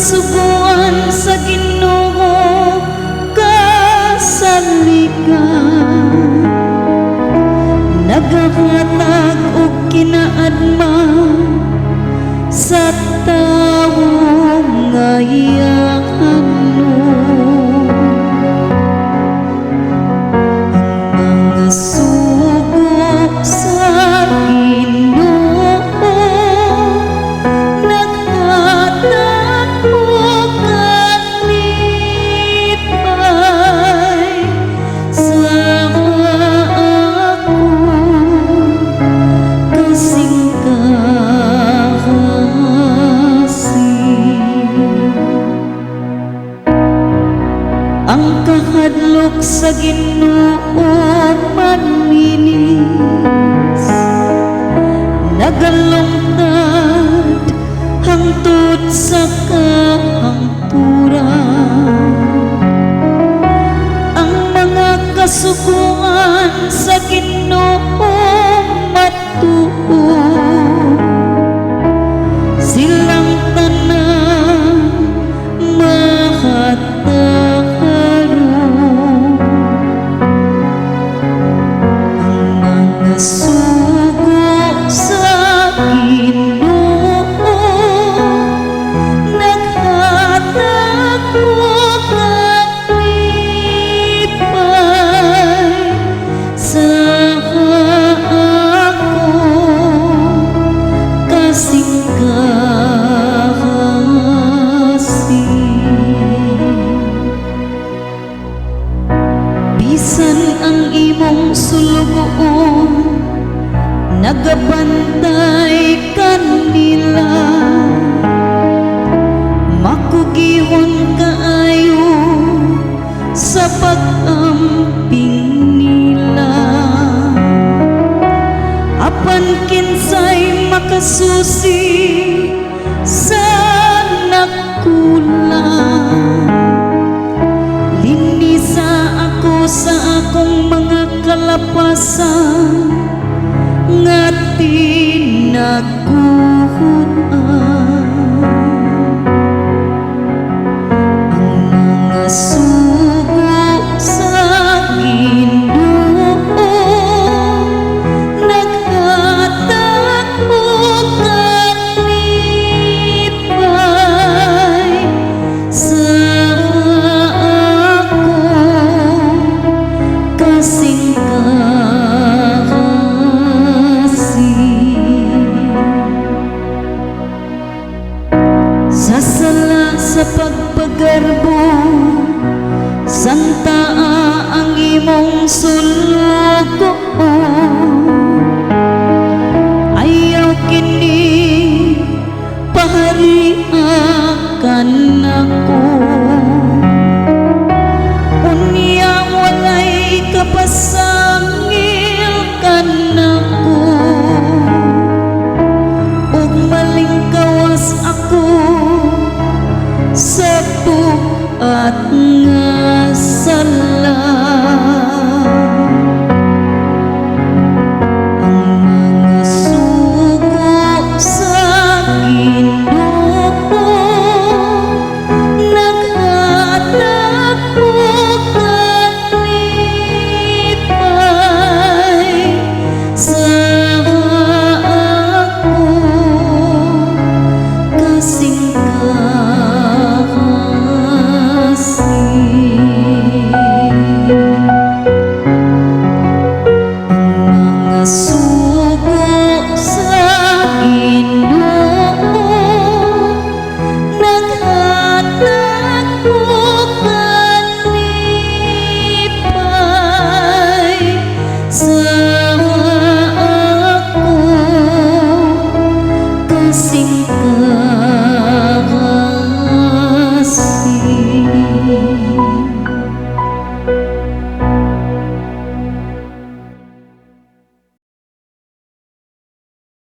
kasuguan sa Ginoo kasaligan, nagahatag og kinaadma sa tawo ngayahan. Ang mga sugo sa Ginoo naghatag og kalipay sa ako kasing ang kahadlok sa Ginoo manlinis, nagalungtad hangtod sa kahangturan. Ang mga kasuguan sa Ginoo matuo, silang tanan mahatag. Sugo sa Ginoo naghatag og kalipay sa ako kasing bisan ang imong sulugoon nagabantay kanila, makugihon kaayo sa pag-amping nila. Apan kinsay makasusi sa nakulang, linisa ako sa akong mga kalapasan nga tinaguan. Ang mga sugo sa Ginoo naghatag og kalipay sa ako kasing sasala sa pagpagarbo, santaa ang imong sulugoon. Ayaw kini pahariakan ako, unya walay kapasangil kanako, ug malingkawas ako sa buhat nga sala. Ang mga sugo sa Ginoo naghatag og kalipay sa ako kasing sing